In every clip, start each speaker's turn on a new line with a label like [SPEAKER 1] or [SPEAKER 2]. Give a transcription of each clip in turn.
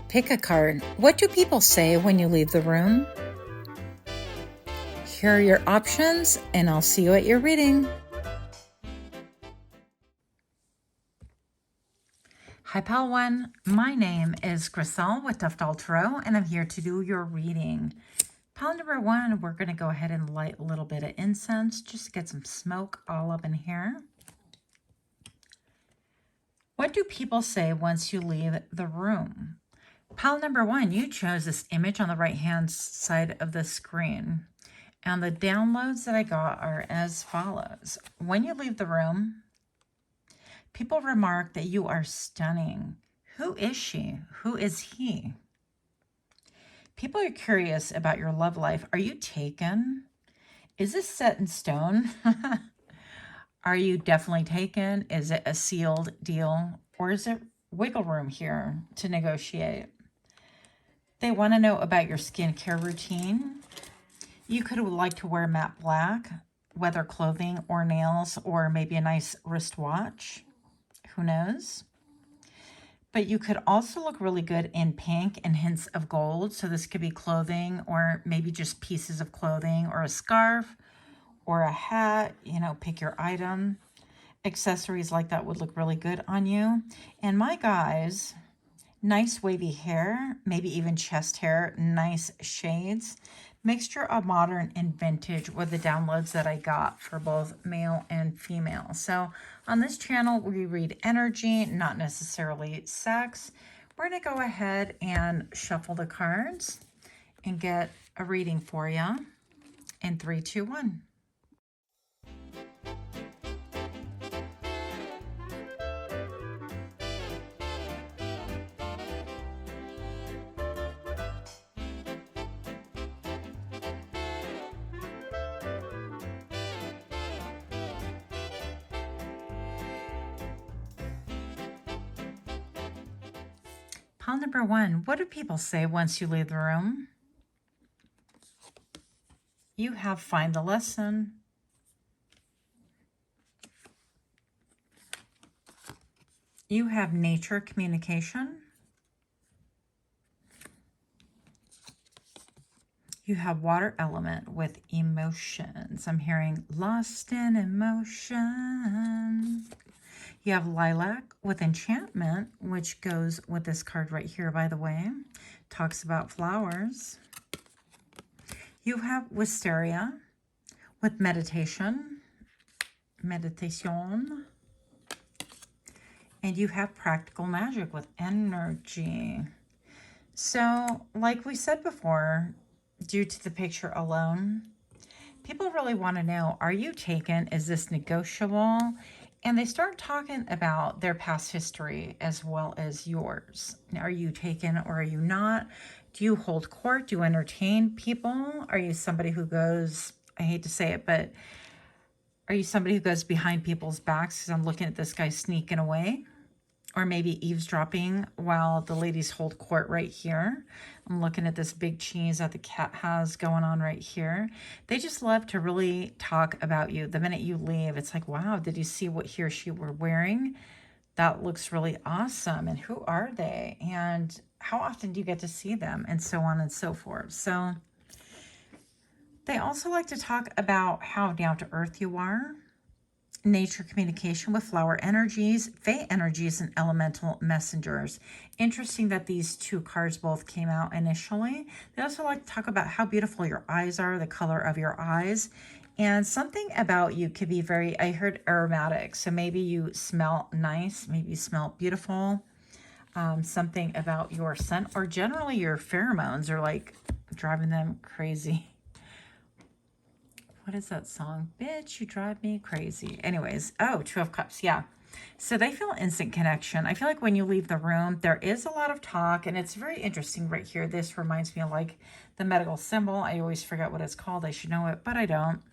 [SPEAKER 1] Pick a card. What do people say when you leave the room? Here are your options, and I'll see you at your reading. Hi, Pal One. My name is Griselle with Toughdolltarot, and I'm here to do your reading. Pal number one, we're going to go ahead and light a little bit of incense just to get some smoke all up in here. What do people say once you leave the room? Pal number one, you chose this image on the right-hand side of the screen. And the downloads that I got are as follows. When you leave the room, people remark that you are stunning. Who is she? Who is he? People are curious about your love life. Are you taken? Is this set in stone? Are you definitely taken? Is it a sealed deal? Or is it wiggle room here to negotiate? They want to know about your skincare routine. You could like to wear matte black, whether clothing or nails, or maybe a nice wristwatch. Who knows? But you could also look really good in pink and hints of gold. So this could be clothing or maybe just pieces of clothing or a scarf or a hat, you know, pick your item. Accessories like that would look really good on you. And my guys, nice wavy hair, maybe even chest hair, nice shades. Mixture of modern and vintage were the downloads that I got for both male and female. So on this channel, we read energy, not necessarily sex. We're going to go ahead and shuffle the cards and get a reading for you in 3, 2, 1. Pile number one, what do people say once you leave the room? You have find the lesson. You have nature communication. You have water element with emotions. I'm hearing lost in emotion. You have lilac with enchantment, which goes with this card right here, by the way. Talks about flowers. You have wisteria with meditation. Meditation. And you have practical magic with energy. So, like we said before, due to the picture alone, people really want to know, are you taken? Is this negotiable? And they start talking about their past history as well as yours. Now, are you taken or are you not? Do you hold court? Do you entertain people? Are you somebody who goes, I hate to say it, but are you somebody who goes behind people's backs? Because I'm looking at this guy sneaking away. Or maybe eavesdropping while the ladies hold court right here. I'm looking at this big cheese that the cat has going on right here. They just love to really talk about you. The minute you leave, it's like, wow, did you see what he or she were wearing? That looks really awesome. And who are they? And how often do you get to see them? And so on and so forth. So they also like to talk about how down to earth you are. Nature communication with flower energies, fae energies, and elemental messengers. Interesting that these two cards both came out initially. They also like to talk about how beautiful your eyes are, the color of your eyes, and something about you could be very, I heard aromatic. So maybe you smell nice, maybe you smell beautiful. Something about your scent or generally your pheromones are like driving them crazy. What is that song? Bitch, you drive me crazy. Anyways, oh, Two of Cups, yeah. So they feel instant connection. I feel like when you leave the room, there is a lot of talk, and it's very interesting right here. This reminds me of like the medical symbol. I always forget what it's called. I should know it, but I don't.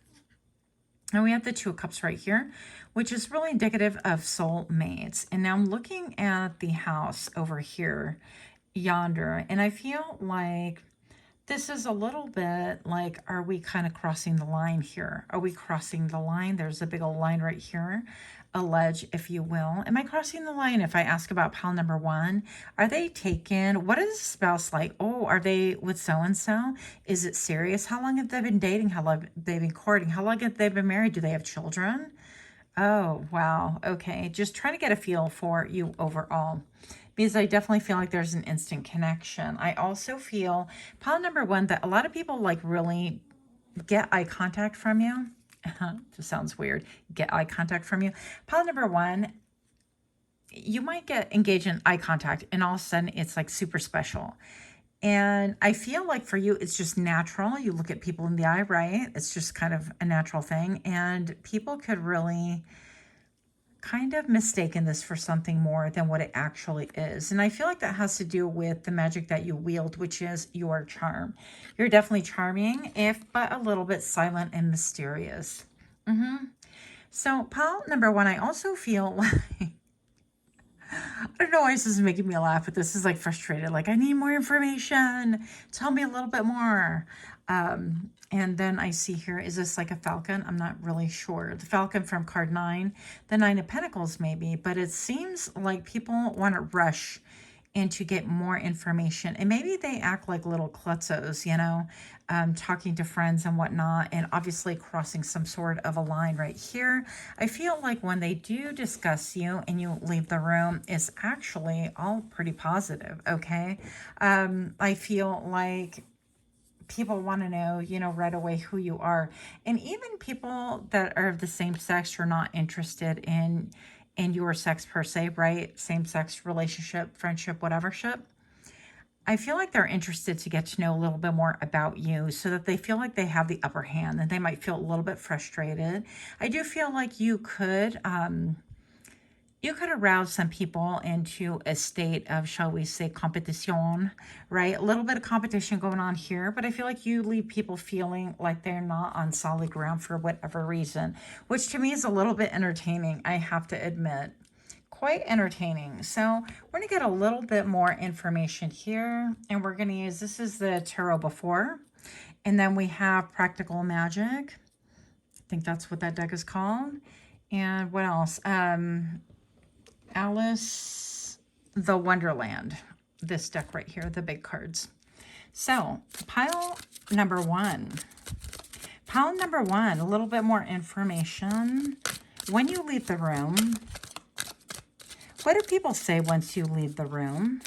[SPEAKER 1] And we have the Two of Cups right here, which is really indicative of soulmates. And now I'm looking at the house over here, yonder, and I feel like this is a little bit like, are we kind of crossing the line here? Are we crossing the line? There's a big old line right here a ledge, if you will. Am I crossing the line if I ask about pile number one? Are they taken? What is the spouse like? Oh, are they with so-and-so? Is it serious? How long have they been dating? How long have they been courting? How long have they been married? Do they have children? Oh, wow. Okay. Just trying to get a feel for you overall, because I definitely feel like there's an instant connection. I also feel pile number one that a lot of people like really get eye contact from you. Just sounds weird. Get eye contact from you. Pile number one, you might get engaged in eye contact and all of a sudden it's like super special. And I feel like for you, it's just natural. You look at people in the eye, right? It's just kind of a natural thing. And people could really kind of mistaken this for something more than what it actually is. And I feel like that has to do with the magic that you wield, which is your charm. You're definitely charming, if but a little bit silent and mysterious. So pile number one, I also feel like, I don't know why this is making me laugh, but this is like frustrated. Like, I need more information. Tell me a little bit more. And then I see here, is this like a falcon? I'm not really sure. The falcon from card 9, the 9 of Pentacles maybe, but it seems like people want to rush and to get more information. And maybe they act like little klutzos, you know, talking to friends and whatnot, and obviously crossing some sort of a line right here. I feel like when they do discuss you and you leave the room, it's actually all pretty positive, okay? I feel like people want to know, you know, right away who you are. And even people that are of the same sex, you're not interested in your sex per se, right? Same sex relationship, friendship, whatever ship. I feel like they're interested to get to know a little bit more about you so that they feel like they have the upper hand, and they might feel a little bit frustrated. I do feel like you could arouse some people into a state of, shall we say, competition, right? A little bit of competition going on here, but I feel like you leave people feeling like they're not on solid ground for whatever reason, which to me is a little bit entertaining, I have to admit. Quite entertaining. So we're going to get a little bit more information here, and we're going to use, this is the tarot before, and then we have Practical Magic. I think that's what that deck is called. And what else? Alice the Wonderland, this deck right here, the big cards. So pile number one, a little bit more information. When you leave the room, what do people say once you leave the room?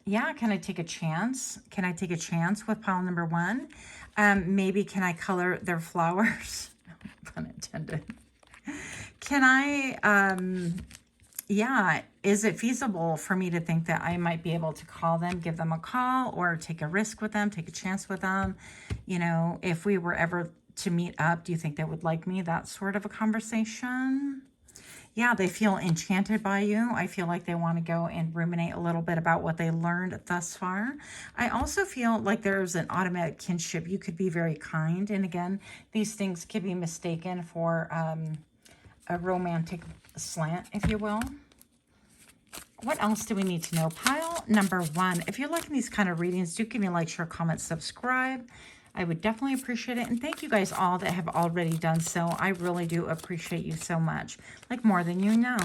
[SPEAKER 1] Yeah, can I take a chance? Can I take a chance with pile number one? Maybe can I color their flowers? Pun intended. Can I, yeah, is it feasible for me to think that I might be able to call them, give them a call, or take a risk with them, take a chance with them? You know, if we were ever to meet up, do you think they would like me? That sort of a conversation. Yeah, they feel enchanted by you. I feel like they want to go and ruminate a little bit about what they learned thus far. I also feel like there's an automatic kinship. You could be very kind. And again, these things could be mistaken for a romantic slant, if you will. What else do we need to know? Pile number one. If you're liking these kind of readings, do give me a like, share, comment, subscribe. I would definitely appreciate it. And thank you guys all that have already done so. I really do appreciate you so much. Like more than you know.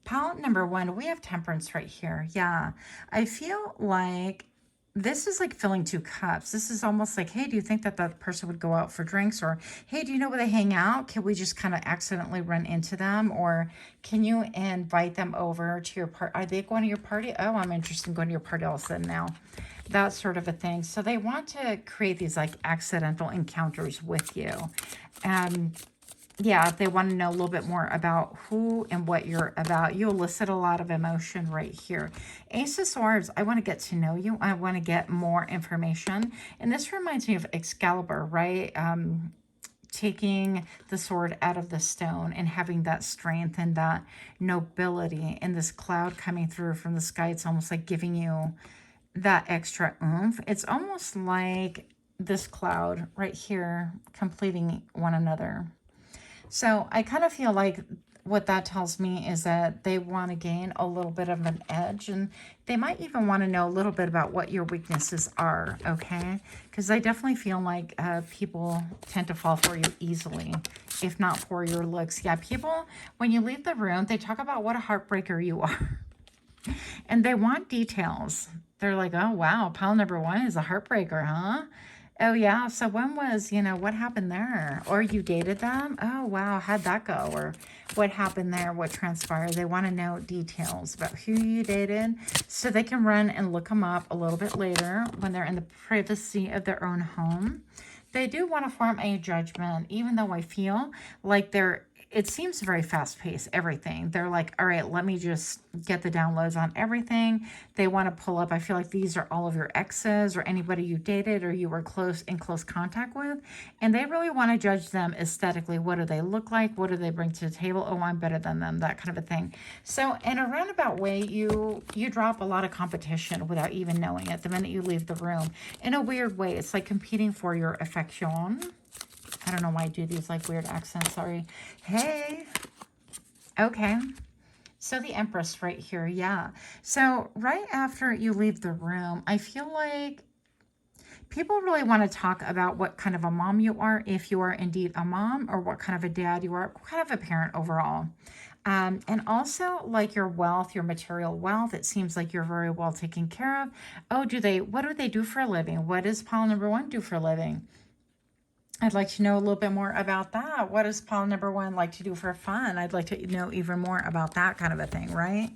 [SPEAKER 1] Pile number one, we have Temperance right here. Yeah. I feel like this is like filling 2 cups. This is almost like, hey, do you think that that person would go out for drinks? Or, hey, do you know where they hang out? Can we just kind of accidentally run into them? Or can you invite them over to your party? Are they going to your party? Oh, I'm interested in going to your party all of a sudden now. That sort of a thing. So they want to create these like accidental encounters with you. And yeah, they want to know a little bit more about who and what you're about. You elicit a lot of emotion right here. Ace of Swords, I want to get to know you. I want to get more information. And this reminds me of Excalibur, right? Taking the sword out of the stone and having that strength and that nobility. And this cloud coming through from the sky, it's almost like giving you that extra oomph. It's almost like this cloud right here completing one another. So I kind of feel like what that tells me is that they want to gain a little bit of an edge, and they might even want to know a little bit about what your weaknesses are, okay? Because I definitely feel like people tend to fall for you easily, if not for your looks. Yeah, people, when you leave the room, they talk about what a heartbreaker you are. And they want details. They're like, oh, wow, pile number one is a heartbreaker, huh? Oh, yeah. So when was, what happened there? Or you dated them? Oh, wow. How'd that go? Or what happened there? What transpired? They want to know details about who you dated so they can run and look them up a little bit later when they're in the privacy of their own home. They do want to form a judgment, even though I feel like it seems very fast-paced, everything. They're like, all right, let me just get the downloads on everything. They want to pull up, I feel like these are all of your exes or anybody you dated or you were in close contact with. And they really want to judge them aesthetically. What do they look like? What do they bring to the table? Oh, I'm better than them, that kind of a thing. So in a roundabout way, you drop a lot of competition without even knowing it the minute you leave the room. In a weird way, it's like competing for your affection. I don't know why I do these like weird accents, sorry. Hey. Okay. So the Empress right here, yeah. So right after you leave the room, I feel like people really want to talk about what kind of a mom you are, if you are indeed a mom, or what kind of a dad you are, what kind of a parent overall. And also like your wealth, your material wealth. It seems like you're very well taken care of. Oh, what do they do for a living? What does pile number one do for a living? I'd like to know a little bit more about that. What does pile number one like to do for fun? I'd like to know even more about that kind of a thing, right?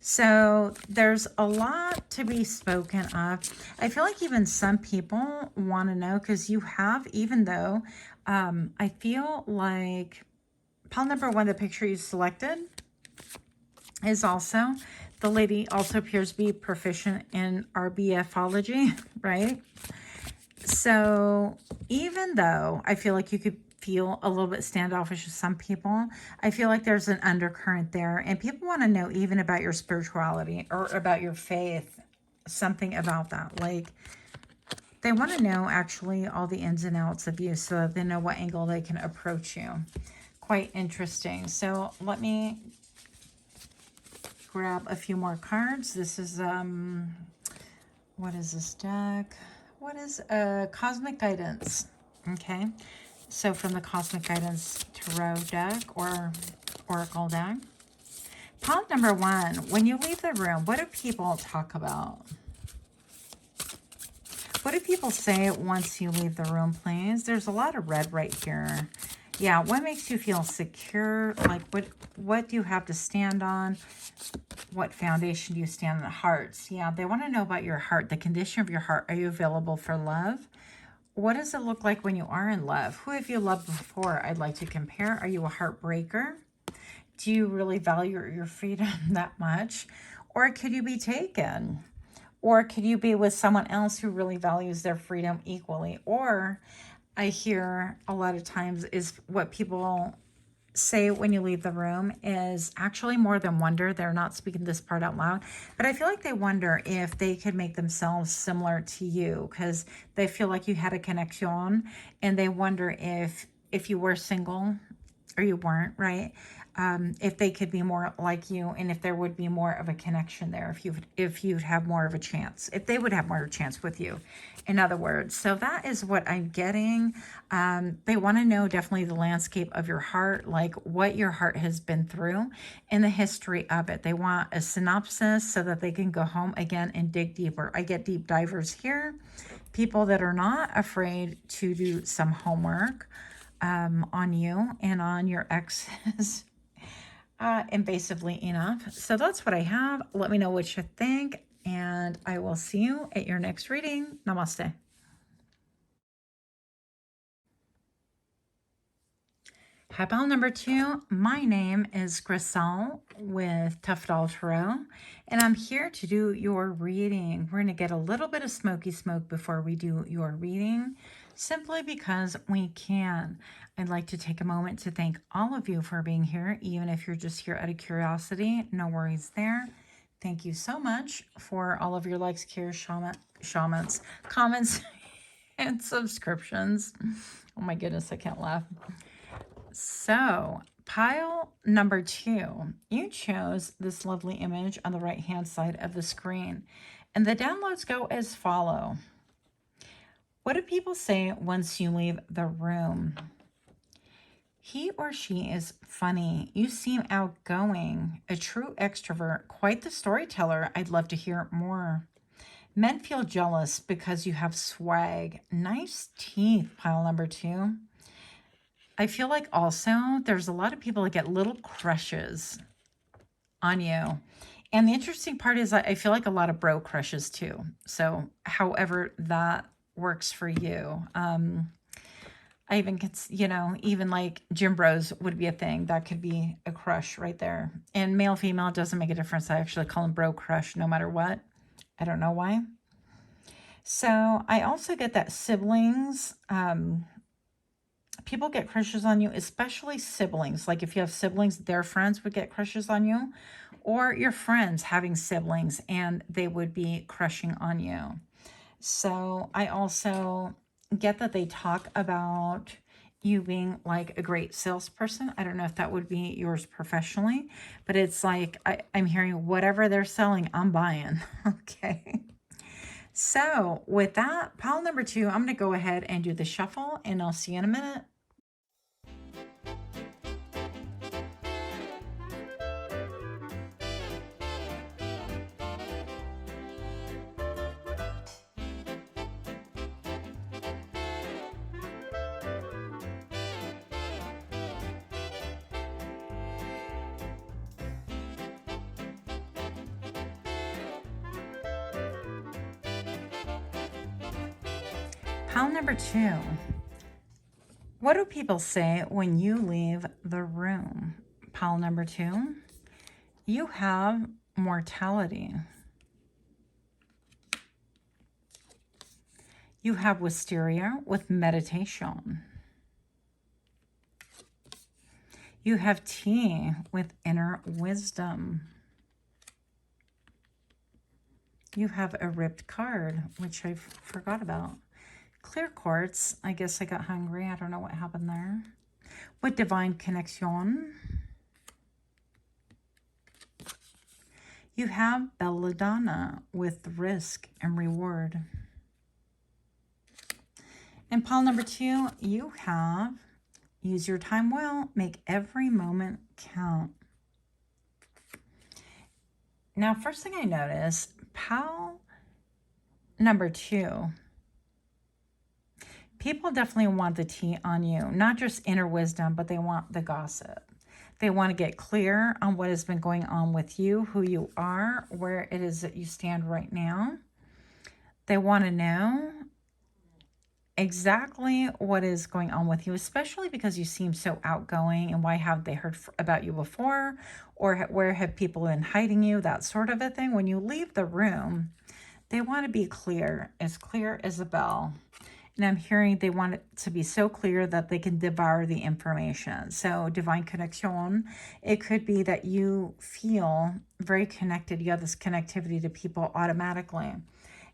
[SPEAKER 1] So there's a lot to be spoken of. I feel like even some people want to know because you have, even though I feel like pile number one, the picture you selected, is also, the lady also appears to be proficient in RBFology, right? So even though I feel like you could feel a little bit standoffish with some people, I feel like there's an undercurrent there. And people want to know even about your spirituality or about your faith, something about that. Like they want to know actually all the ins and outs of you so that they know what angle they can approach you. Quite interesting. So let me grab a few more cards. This is, what is this deck? What is Cosmic Guidance? Okay, so from the Cosmic Guidance Tarot deck or Oracle deck. Pile number one, when you leave the room, what do people talk about? What do people say once you leave the room, please? There's a lot of red right here. Yeah, what makes you feel secure? Like, what do you have to stand on? What foundation do you stand on? Hearts. Yeah, they want to know about your heart, the condition of your heart. Are you available for love? What does it look like when you are in love? Who have you loved before? I'd like to compare. Are you a heartbreaker? Do you really value your freedom that much? Or could you be taken? Or could you be with someone else who really values their freedom equally? Or I hear a lot of times is what people say when you leave the room is actually more than wonder. They're not speaking this part out loud, but I feel like they wonder if they could make themselves similar to you because they feel like you had a connection, and they wonder if you were single or you weren't, right? If they could be more like you, and if there would be more of a connection there, if you'd have more of a chance, if they would have more of a chance with you, in other words. So that is what I'm getting. They want to know definitely the landscape of your heart, like what your heart has been through and the history of it. They want a synopsis so that they can go home again and dig deeper. I get deep divers here, people that are not afraid to do some homework on you and on your exes. Invasively enough. So that's what I have. Let me know what you think, and I will see you at your next reading. Namaste. Hi, pile number two. My name is Grisel with Toughdolltarot, and I'm here to do your reading. We're going to get a little bit of smoky smoke before we do your reading, simply because we can. I'd like to take a moment to thank all of you for being here, even if you're just here out of curiosity. No worries there. Thank you so much for all of your likes, cares, comments, and subscriptions. Oh my goodness, I can't laugh. So, Pile number 2, you chose this lovely image on the right-hand side of the screen. And the downloads go as follow. What do people say once you leave the room? He or she is funny. You seem outgoing, a true extrovert, quite the storyteller. I'd love to hear more. Men feel jealous because you have swag. Nice teeth, pile number 2. I feel like also there's a lot of people that get little crushes on you. And the interesting part is I feel like a lot of bro crushes too. So however that works for you. I even could, even like gym bros would be a thing. That could be a crush right there. And male, female, it doesn't make a difference. I actually call them bro crush no matter what. I don't know why. So I also get that siblings, people get crushes on you, especially siblings. Like if you have siblings, their friends would get crushes on you, or your friends having siblings and they would be crushing on you. So I also get that they talk about you being like a great salesperson. I don't know if that would be yours professionally, but it's like I'm hearing whatever they're selling, I'm buying. Okay. So with that, pile number 2, I'm going to go ahead and do the shuffle, and I'll see you in a minute. Pile number 2. What do people say when you leave the room? Pile number 2. You have mortality. You have wisteria with meditation. You have tea with inner wisdom. You have a ripped card, which I forgot about. Clear quartz. I guess I got hungry. I don't know what happened there. With divine connection. You have belladonna with risk and reward. And pile number 2, you have use your time well, make every moment count. Now, first thing I notice, pile number 2, people definitely want the tea on you, not just inner wisdom, but they want the gossip. They want to get clear on what has been going on with you, who you are, where it is that you stand right now. They want to know exactly what is going on with you, especially because you seem so outgoing, and why have they heard about you before, or where have people been hiding you, that sort of a thing. When you leave the room, they want to be clear as a bell. And I'm hearing they want it to be so clear that they can devour the information. So divine connection, it could be that you feel very connected. You have this connectivity to people automatically.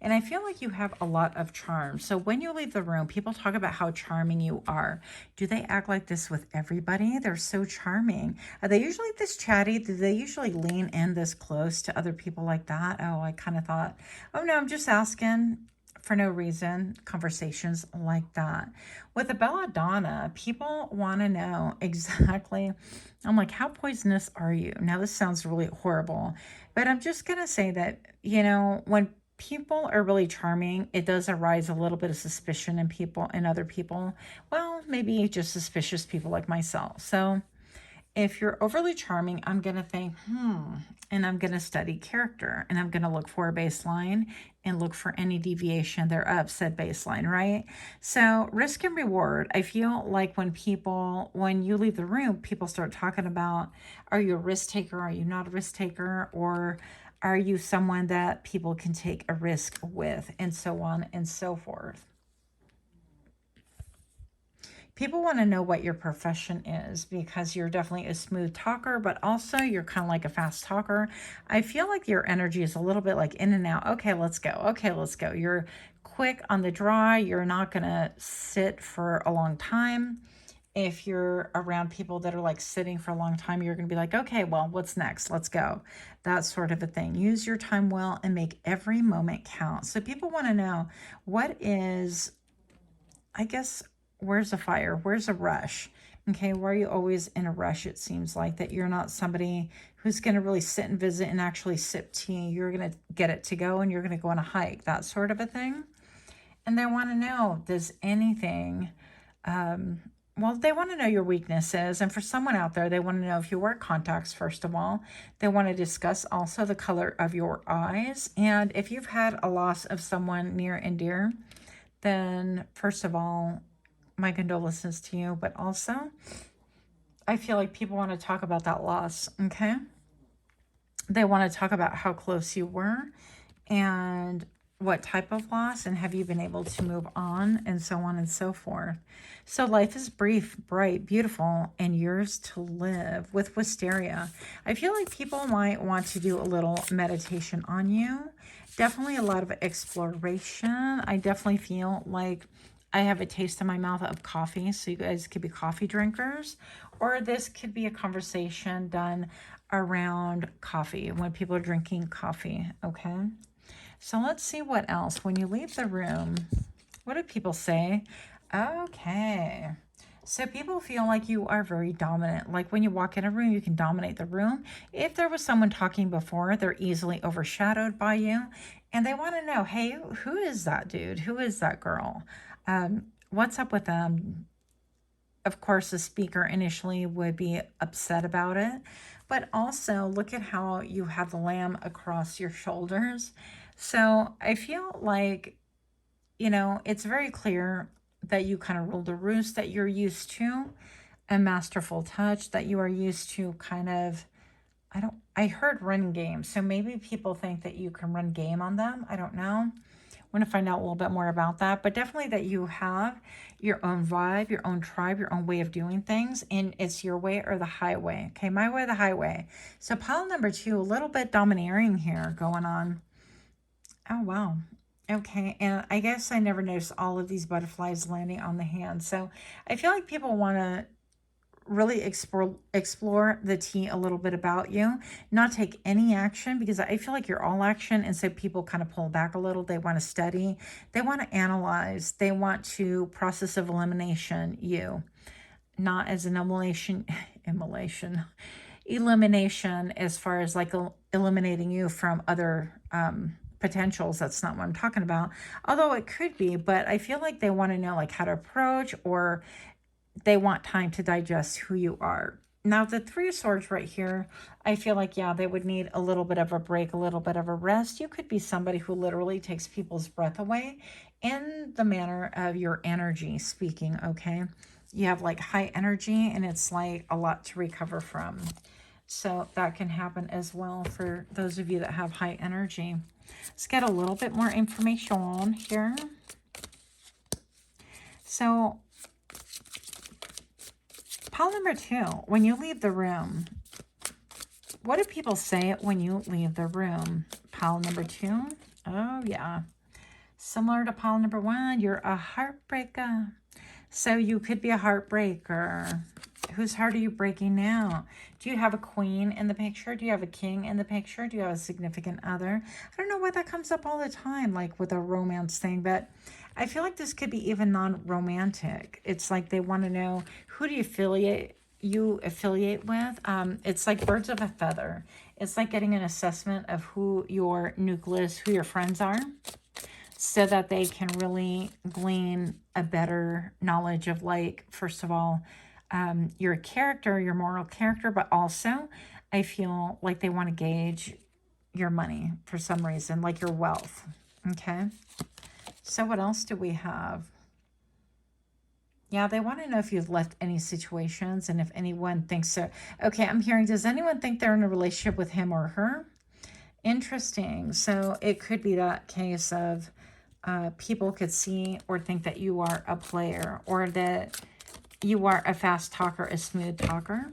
[SPEAKER 1] And I feel like you have a lot of charm. So when you leave the room, people talk about how charming you are. Do they act like this with everybody? They're so charming. Are they usually this chatty? Do they usually lean in this close to other people like that? Oh, I kind of thought, oh no, I'm just asking for no reason. Conversations like that. With the belladonna, people want to know exactly. I'm like, how poisonous are you? Now, this sounds really horrible, but I'm just going to say that, when people are really charming, it does arise a little bit of suspicion in other people. Well, maybe just suspicious people like myself. So if you're overly charming, I'm going to think, and I'm going to study character, and I'm going to look for a baseline and look for any deviation thereof said baseline, right? So risk and reward. I feel like when you leave the room, people start talking about, are you a risk taker? Are you not a risk taker? Or are you someone that people can take a risk with, and so on and so forth. People want to know what your profession is, because you're definitely a smooth talker, but also you're kind of like a fast talker. I feel like your energy is a little bit like in and out. Okay, let's go. Okay, let's go. You're quick on the draw. You're not going to sit for a long time. If you're around people that are like sitting for a long time, you're going to be like, okay, well, what's next? Let's go. That sort of a thing. Use your time well and make every moment count. So people want to know, what is, I guess, where's a fire? Where's a rush? Okay, why are you always in a rush? It seems like that you're not somebody who's going to really sit and visit and actually sip tea. You're going to get it to go and you're going to go on a hike, that sort of a thing. And they want to know, does anything, well, they want to know your weaknesses. And for someone out there, they want to know if you wear contacts, first of all. They want to discuss also the color of your eyes. And if you've had a loss of someone near and dear, then first of all, my condolences to you. But also, I feel like people want to talk about that loss, okay? They want to talk about how close you were and what type of loss, and have you been able to move on, and so on and so forth. So life is brief, bright, beautiful, and yours to live. With wisteria, I feel like people might want to do a little meditation on you. Definitely a lot of exploration. I definitely feel like I have a taste in my mouth of coffee, so you guys could be coffee drinkers, or this could be a conversation done around coffee when people are drinking coffee, okay? So let's see what else. When you leave the room, what do people say? Okay. So people feel like you are very dominant. Like when you walk in a room, you can dominate the room. If there was someone talking before, they're easily overshadowed by you. And they want to know, hey, who is that dude? Who is that girl? What's up with them? Of course, the speaker initially would be upset about it. But also, look at how you have the lamb across your shoulders. So I feel like, it's very clear that you kind of rule the roost, that you're used to a masterful touch, that you are used to kind of, I heard run game. So maybe people think that you can run game on them. I don't know. I want to find out a little bit more about that, but definitely that you have your own vibe, your own tribe, your own way of doing things, and it's your way or the highway. Okay, my way or the highway. So pile number 2, a little bit domineering here going on. Oh, wow. Okay, and I guess I never noticed all of these butterflies landing on the hand. So I feel like people want to really explore the tea a little bit about you, not take any action, because I feel like you're all action, and so people kind of pull back a little. They want to study, they want to analyze, they want to process of elimination you, not as an elimination as far as like eliminating you from other potentials. That's not what I'm talking about, although it could be. But I feel like they want to know like how to approach, or they want time to digest who you are. Now, the 3 of Swords right here, I feel like, yeah, they would need a little bit of a break, a little bit of a rest. You could be somebody who literally takes people's breath away in the manner of your energy speaking, okay? You have like high energy, and it's like a lot to recover from. So that can happen as well for those of you that have high energy. Let's get a little bit more information here. So pile number 2, when you leave the room, what do people say when you leave the room? Pile number 2, oh yeah. Similar to pile number 1, you're a heartbreaker. So you could be a heartbreaker. Whose heart are you breaking now? Do you have a queen in the picture? Do you have a king in the picture? Do you have a significant other? I don't know why that comes up all the time, like with a romance thing, but I feel like this could be even non-romantic. It's like they want to know, who do you affiliate with? It's like birds of a feather. It's like getting an assessment of who your nucleus, who your friends are, so that they can really glean a better knowledge of, like, first of all, your character, your moral character, but also I feel like they want to gauge your money for some reason, like your wealth. Okay. So what else do we have? Yeah, they want to know if you've left any situations and if anyone thinks so. Okay, I'm hearing, does anyone think they're in a relationship with him or her? Interesting. So it could be that case of people could see or think that you are a player, or that you are a fast talker, a smooth talker.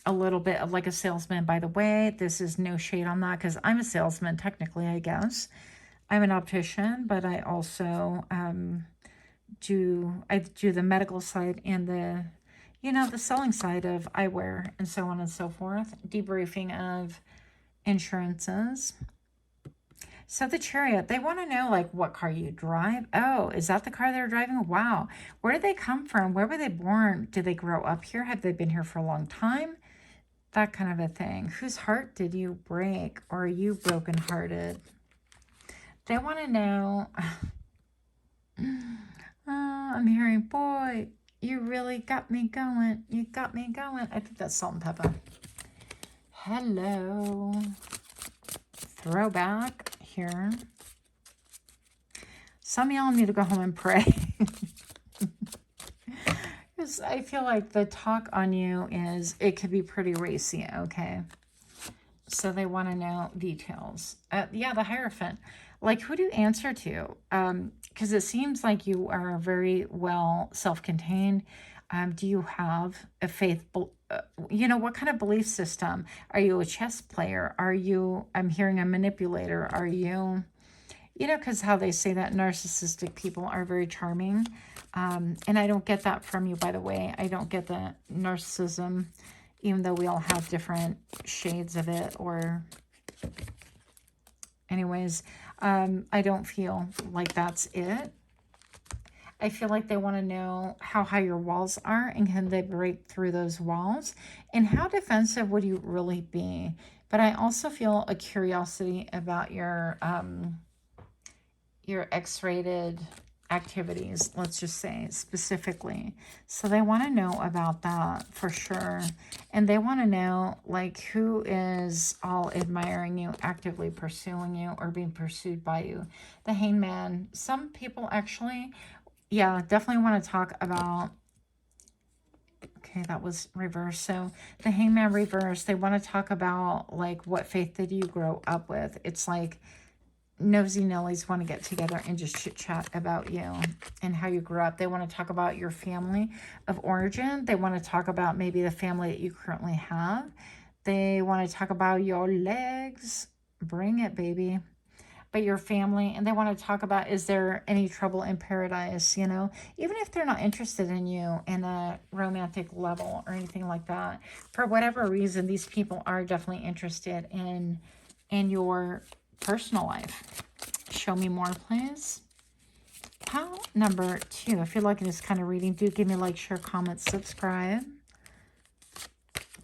[SPEAKER 1] A little bit of like a salesman, by the way. This is no shade on that, because I'm a salesman technically, I guess. I'm an optician, but I also I do the medical side and the, you know, the selling side of eyewear and so on and so forth. Debriefing of insurances. So the Chariot, they want to know, like, what car you drive. Oh, is that the car they're driving? Wow. Where did they come from? Where were they born? Did they grow up here? Have they been here for a long time? That kind of a thing. Whose heart did you break? Or are you brokenhearted? They want to know. I'm hearing, boy, you really got me going. You got me going. I think that's Salt and Pepper. Hello. Throwback here. Some of y'all need to go home and pray. Because I feel like the talk on you is, it could be pretty racy, okay? So they want to know details. Yeah, the Hierophant. Like, who do you answer to? Because it seems like you are very well self-contained. Do you have a faith, you know, what kind of belief system? Are you a chess player? Are you, I'm hearing, a manipulator? Are you, you know, because how they say that narcissistic people are very charming. And I don't get that from you, by the way. I don't get the narcissism, even though we all have different shades of it. Or anyways, I don't feel like that's it. I feel like they want to know how high your walls are and can they break through those walls, and how defensive would you really be. But I also feel a curiosity about your X-rated activities, let's just say, specifically. So they want to know about that for sure. And they want to know, like, who is all admiring you, actively pursuing you, or being pursued by you. The Hangman. Some people actually, yeah, definitely want to talk about, okay, that was reverse. So the Hangman reverse, they want to talk about, like, what faith did you grow up with? It's like nosy Nellies want to get together and just chit chat about you and how you grew up. They want to talk about your family of origin. They want to talk about maybe the family that you currently have. They want to talk about your legs. Bring it, baby. But your family. And they want to talk about, is there any trouble in paradise? You know, even if they're not interested in you in a romantic level or anything like that, for whatever reason, these people are definitely interested in your personal life. Show me more, please. Pile number 2. If you're liking this kind of reading, do give me a like, share, comment, subscribe.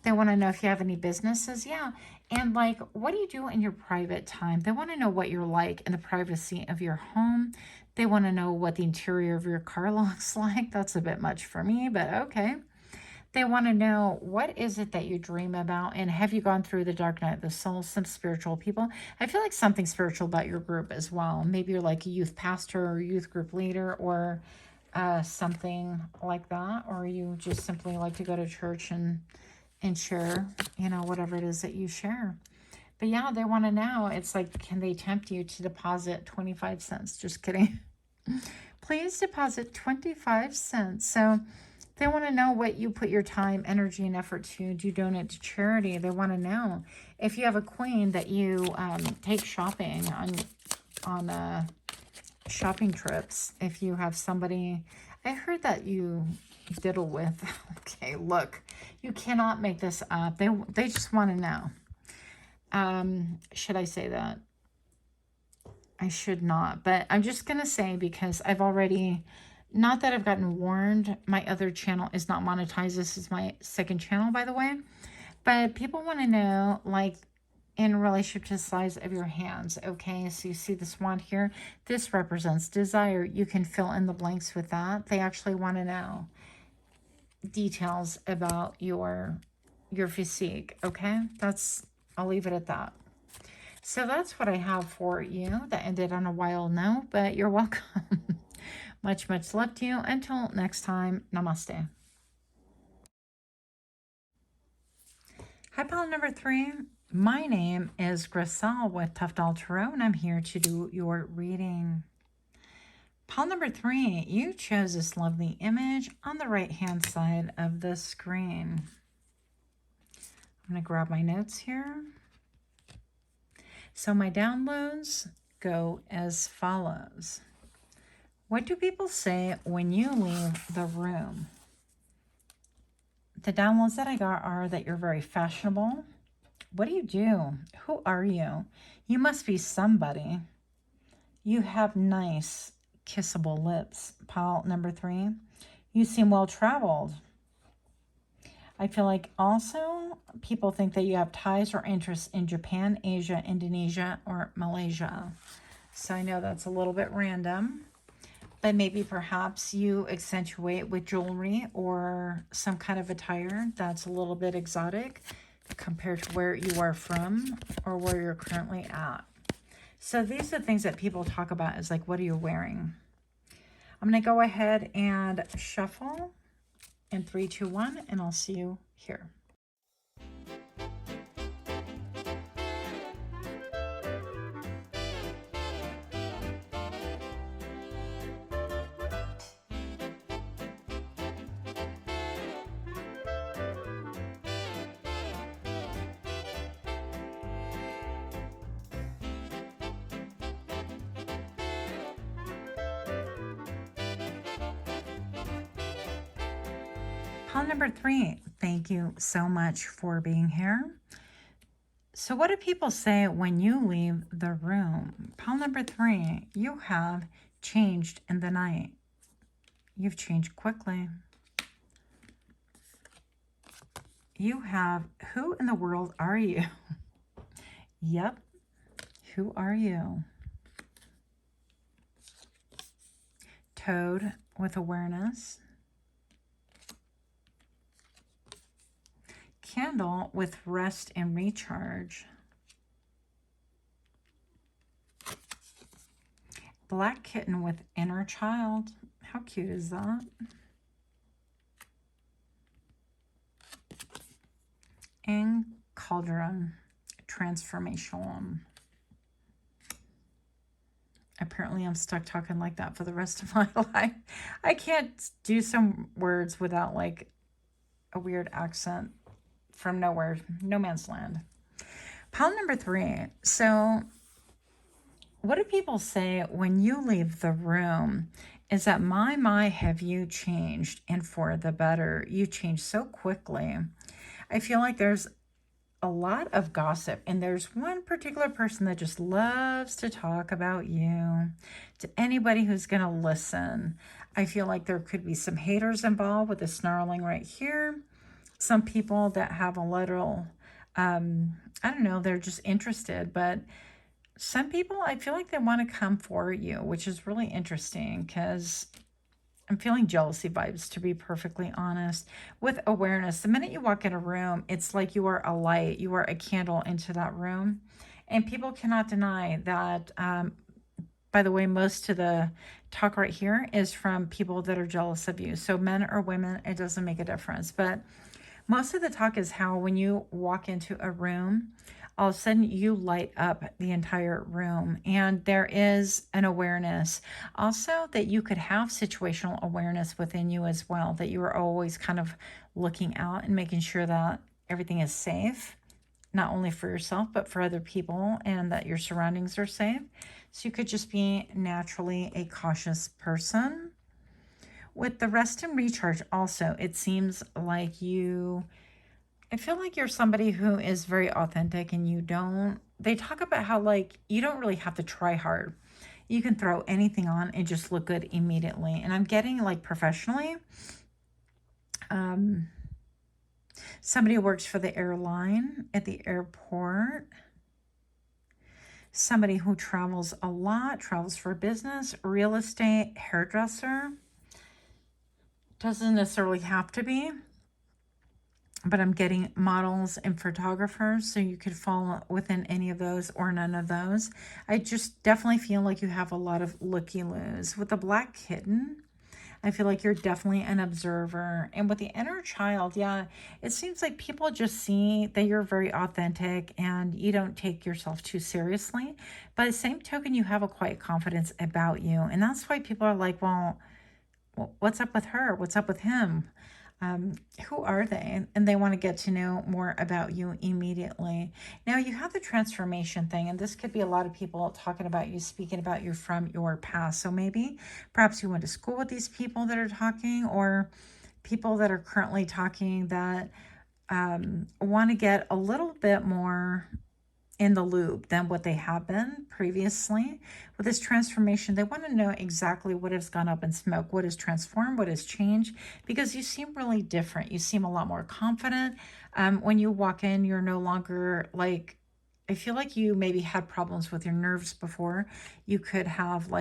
[SPEAKER 1] They want to know if you have any businesses. Yeah. And, like, what do you do in your private time? They want to know what you're like in the privacy of your home. They want to know what the interior of your car looks like. That's a bit much for me, but okay. They want to know, what is it that you dream about? And have you gone through the dark night of the soul? Some spiritual people. I feel like something spiritual about your group as well. Maybe you're like a youth pastor or youth group leader, or something like that. Or you just simply like to go to church and share, you know, whatever it is that you share. But yeah, they want to know. It's like, can they tempt you to deposit 25 cents? Just kidding. Please deposit 25 cents. So they want to know what you put your time, energy, and effort to. Do you donate to charity? They want to know if you have a queen that you take shopping on shopping trips. If you have somebody, I heard that you diddle with. Okay, look, you cannot make this up. They just want to know. Should I say that? I should not, but I'm just gonna say, because I've already. Not that I've gotten warned. My other channel is not monetized. This is my second channel, by the way. But people want to know, like, in relationship to the size of your hands. Okay, so you see this wand here. This represents desire. You can fill in the blanks with that. They actually want to know details about your physique. Okay, I'll leave it at that. So that's what I have for you. That ended on a wild note, but you're welcome. Much, much love to you. Until next time, namaste. Hi, pile number 3. My name is Griselle with Toughdolltarot, and I'm here to do your reading. Pile number 3, you chose this lovely image on the right-hand side of the screen. I'm going to grab my notes here. So my downloads go as follows. What do people say when you leave the room? The downloads that I got are that you're very fashionable. What do you do? Who are you? You must be somebody. You have nice, kissable lips. Pile number 3. You seem well-traveled. I feel like also people think that you have ties or interests in Japan, Asia, Indonesia, or Malaysia. So I know that's a little bit random, but maybe perhaps you accentuate with jewelry or some kind of attire that's a little bit exotic compared to where you are from or where you're currently at. So these are things that people talk about is like, what are you wearing? I'm going to go ahead and shuffle in 3, 2, 1, and I'll see you here. Pile number 3, thank you so much for being here. So what do people say when you leave the room? Pile number 3, you have changed in the night. You've changed quickly. You have, who in the world are you? Yep, who are you? Toad with awareness. Candle with rest and recharge. Black kitten with inner child. How cute is that? And cauldron, transformational. Apparently I'm stuck talking like that for the rest of my life. I can't do some words without like a weird accent from nowhere, no man's land. Pile number 3. So what do people say when you leave the room is that my, have you changed, and for the better. You changed so quickly. I feel like there's a lot of gossip, and there's one particular person that just loves to talk about you to anybody who's going to listen. I feel like there could be some haters involved with the snarling right here. Some people that have a little, I don't know, they're just interested, but some people, I feel like they want to come for you, which is really interesting because I'm feeling jealousy vibes, to be perfectly honest. With awareness, the minute you walk in a room, it's like you are a light, you are a candle into that room. And people cannot deny that. By the way, most of the talk right here is from people that are jealous of you. So men or women, it doesn't make a difference. But most of the talk is how when you walk into a room, all of a sudden you light up the entire room, and there is an awareness also that you could have situational awareness within you as well, that you are always kind of looking out and making sure that everything is safe, not only for yourself but for other people, and that your surroundings are safe. So you could just be naturally a cautious person. With the rest and recharge also, it seems like I feel like you're somebody who is very authentic, and they talk about how like you don't really have to try hard. You can throw anything on and just look good immediately. And I'm getting like professionally, somebody who works for the airline, at the airport, somebody who travels a lot, travels for business, real estate, hairdresser. Doesn't necessarily have to be. But I'm getting models and photographers, so you could fall within any of those or none of those. I just definitely feel like you have a lot of looky-loos. With the black kitten, I feel like you're definitely an observer. And with the inner child, yeah, it seems like people just see that you're very authentic and you don't take yourself too seriously. By the same token, you have a quiet confidence about you. And that's why people are like, well, what's up with her? What's up with him? Who are they? And they want to get to know more about you immediately. Now you have the transformation thing, and this could be a lot of people talking about you, speaking about you from your past. So maybe perhaps you went to school with these people that are talking, or people that are currently talking that want to get a little bit more in the loop than what they have been previously. With this transformation, they want to know exactly what has gone up in smoke, what has transformed, what has changed, because you seem really different. You seem a lot more confident. When you walk in, you're no longer like, I feel like you maybe had problems with your nerves before. You could have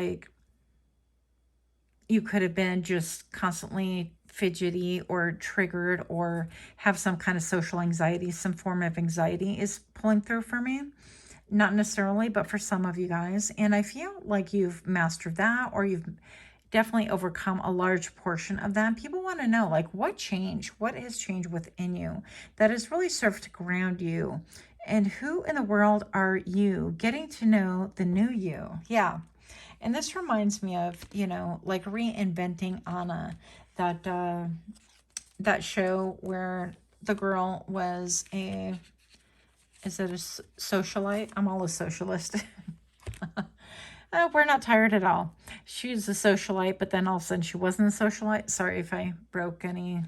[SPEAKER 1] you could have been just constantly fidgety or triggered or have some kind of social anxiety, some form of anxiety is pulling through for me. Not necessarily, but for some of you guys. And I feel like you've mastered that, or you've definitely overcome a large portion of that. People want to know, like, what changed? What has changed within you that has really served to ground you? And who in the world are you? Getting to know the new you. Yeah. And this reminds me of, like reinventing Anna, that show where the girl was is it a socialite? I'm all a socialist. Oh, we're not tired at all. She's a socialite, but then all of a sudden she wasn't a socialite. Sorry if I broke any,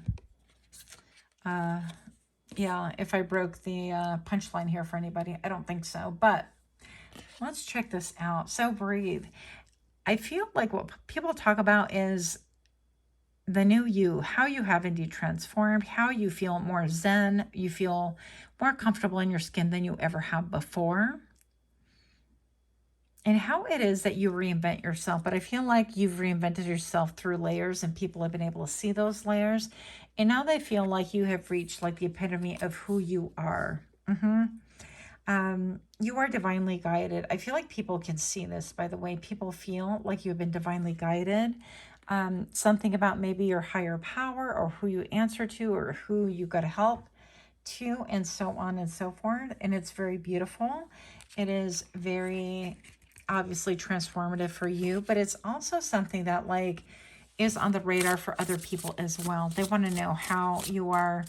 [SPEAKER 1] if I broke the punchline here for anybody. I don't think so, but let's check this out. So breathe. I feel like what people talk about is the new you, how you have indeed transformed, how you feel more zen, you feel more comfortable in your skin than you ever have before, and how it is that you reinvent yourself. But I feel like you've reinvented yourself through layers, and people have been able to see those layers, and now they feel like you have reached like the epitome of who you are. You are divinely guided. I feel like people can see this, by the way. People feel like you've been divinely guided. Something about maybe your higher power, or who you answer to, or who you got help to, and so on and so forth. And it's very beautiful. It is very obviously transformative for you, but it's also something that like is on the radar for other people as well. They want to know how you are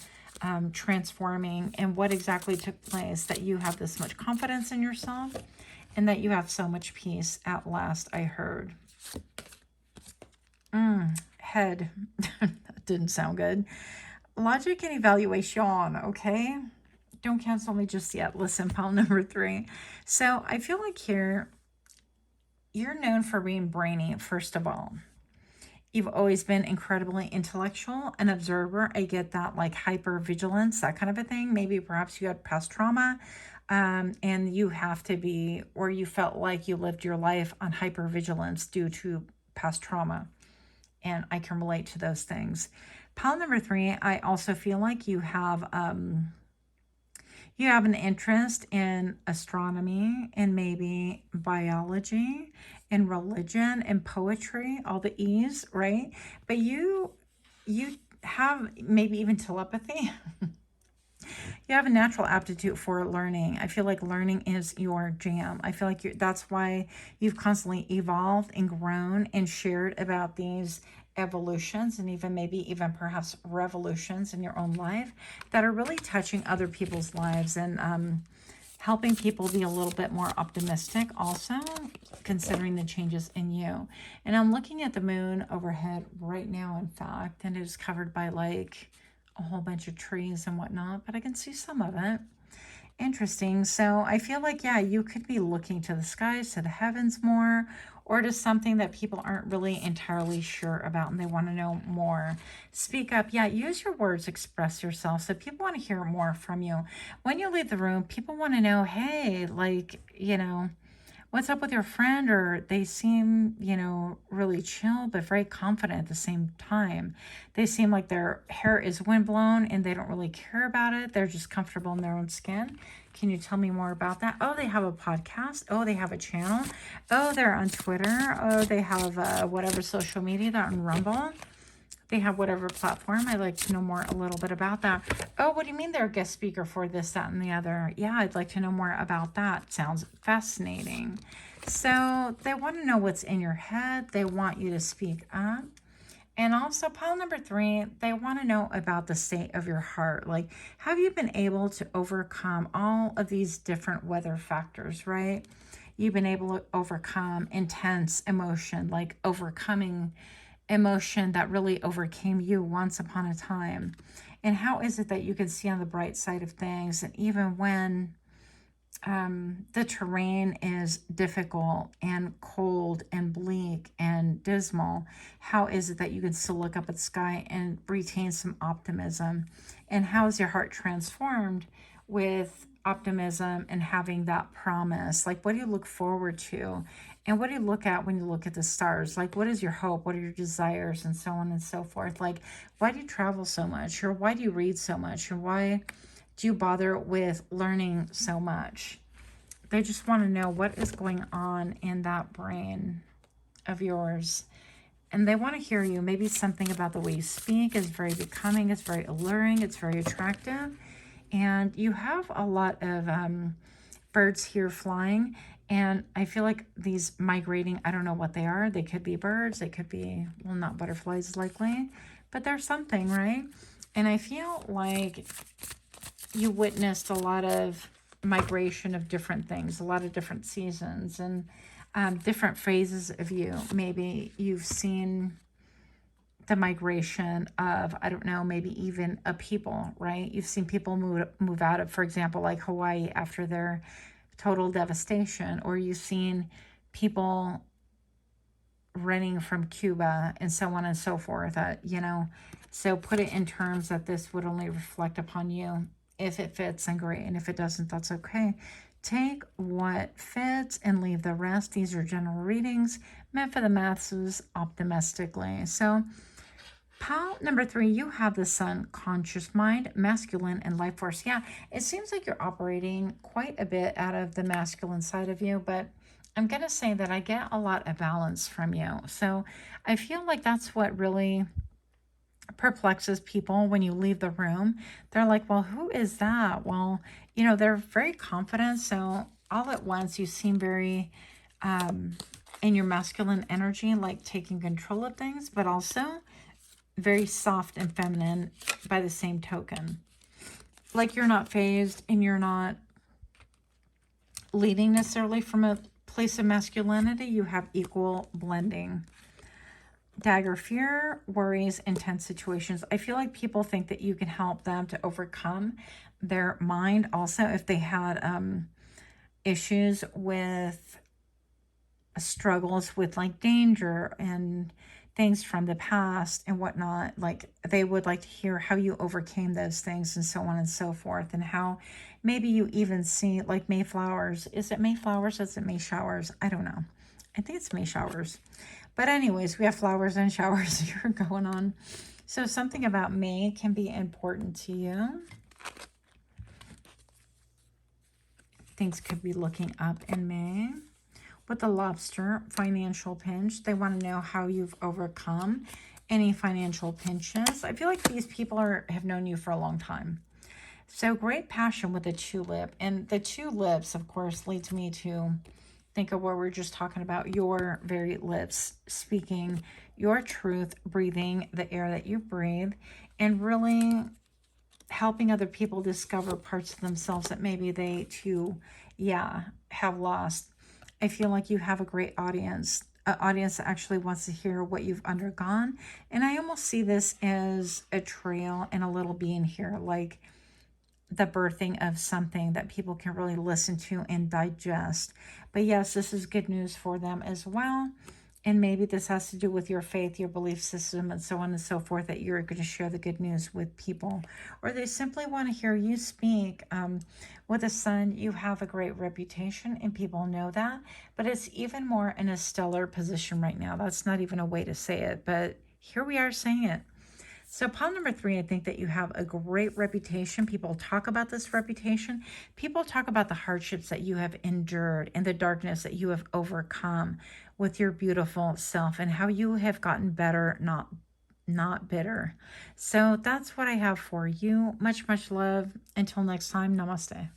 [SPEAKER 1] transforming and what exactly took place, that you have this much confidence in yourself and that you have so much peace at last. I heard head. That didn't sound good. Logic and evaluation. Okay, don't cancel me just yet. Listen, pile number 3. So I feel like here you're known for being brainy. First of all, you've always been incredibly intellectual, an observer. I get that, like hyper vigilance, that kind of a thing. Maybe perhaps you had past trauma, and you have to be, or you felt like you lived your life on hyper vigilance due to past trauma. And I can relate to those things. Pile number 3, I also feel like you have an interest in astronomy and maybe biology and religion and poetry, all the E's, right? But you have maybe even telepathy. You have a natural aptitude for learning. I feel like learning is your jam. I feel like that's why you've constantly evolved and grown and shared about these evolutions, and even perhaps revolutions in your own life that are really touching other people's lives, and helping people be a little bit more optimistic also, considering the changes in you. And I'm looking at the moon overhead right now, in fact, and it is covered by like a whole bunch of trees and whatnot, but I can see some of it. Interesting. So I feel like, yeah, you could be looking to the skies, to the heavens more, or to something that people aren't really entirely sure about and they want to know more. Speak up. Yeah, use your words, express yourself. So people want to hear more from you. When you leave the room, people want to know, hey, like, what's up with your friend? Or they seem, really chill, but very confident at the same time. They seem like their hair is windblown and they don't really care about it. They're just comfortable in their own skin. Can you tell me more about that? Oh, they have a podcast. Oh, they have a channel. Oh, they're on Twitter. Oh, they have whatever social media. They're on Rumble. They have whatever platform. I'd like to know more a little bit about that. Oh, what do you mean they're a guest speaker for this, that, and the other? Yeah, I'd like to know more about that. Sounds fascinating. So they want to know what's in your head. They want you to speak up. And also, pile number 3, they want to know about the state of your heart. Like, have you been able to overcome all of these different weather factors, right? You've been able to overcome intense emotion, like overcoming emotion that really overcame you once upon a time. And how is it that you can see on the bright side of things? And even when the terrain is difficult and cold and bleak and dismal, how is it that you can still look up at the sky and retain some optimism? And how is your heart transformed with optimism and having that promise? Like, what do you look forward to? And what do you look at when you look at the stars? Like, what is your hope? What are your desires? And so on and so forth. Like, why do you travel so much? Or why do you read so much? Or why do you bother with learning so much? They just want to know what is going on in that brain of yours. And they want to hear you. Maybe something about the way you speak is very becoming, it's very alluring, it's very attractive. And you have a lot of birds here flying. And I feel like these migrating, I don't know what they are. They could be birds. They could be, well, not butterflies likely. But there's something, right? And I feel like you witnessed a lot of migration of different things, a lot of different seasons and different phases of you. Maybe you've seen the migration of, I don't know, maybe even a people, right? You've seen people move out of, for example, like Hawaii after their total devastation, or you've seen people running from Cuba and so on and so forth, you know. So put it in terms that this would only reflect upon you. If it fits, then great. And if it doesn't, that's okay. Take what fits and leave the rest. These are general readings meant for the masses optimistically. So pile number 3, you have the sun, conscious mind, masculine, and life force. Yeah, it seems like you're operating quite a bit out of the masculine side of you, but I'm going to say that I get a lot of balance from you. So I feel like that's what really perplexes people when you leave the room. They're like, well, who is that? Well, you know, they're very confident. So all at once you seem very in your masculine energy, like taking control of things, but also very soft and feminine by the same token. Like you're not phased and you're not leading necessarily from a place of masculinity. You have equal blending. Dagger, fear, worries, intense situations. I feel like people think that you can help them to overcome their mind. Also, if they had issues with struggles with like danger and things from the past and whatnot, like they would like to hear how you overcame those things and so on and so forth, and how maybe you even see like Mayflowers. Is it Mayflowers? Is it May showers? I don't know. I think it's May showers. But anyways, we have flowers and showers here going on. So something about May can be important to you. Things could be looking up in May. With the lobster, financial pinch. They want to know how you've overcome any financial pinches. I feel like these people have known you for a long time. So great passion with the tulip. And the tulips, of course, leads me to think of what we're just talking about, your very lips speaking your truth, breathing the air that you breathe, and really helping other people discover parts of themselves that maybe they too, have lost. I feel like you have a great audience, an audience that actually wants to hear what you've undergone. And I almost see this as a trail and a little being here, like the birthing of something that people can really listen to and digest. But yes, this is good news for them as well. And maybe this has to do with your faith, your belief system, and so on and so forth, that you're going to share the good news with people. Or they simply want to hear you speak. With the sun, you have a great reputation, and people know that. But it's even more in a stellar position right now. That's not even a way to say it, but here we are saying it. So pile number 3, I think that you have a great reputation. People talk about this reputation. People talk about the hardships that you have endured and the darkness that you have overcome with your beautiful self, and how you have gotten better, not bitter. So that's what I have for you. Much, much love. Until next time, namaste.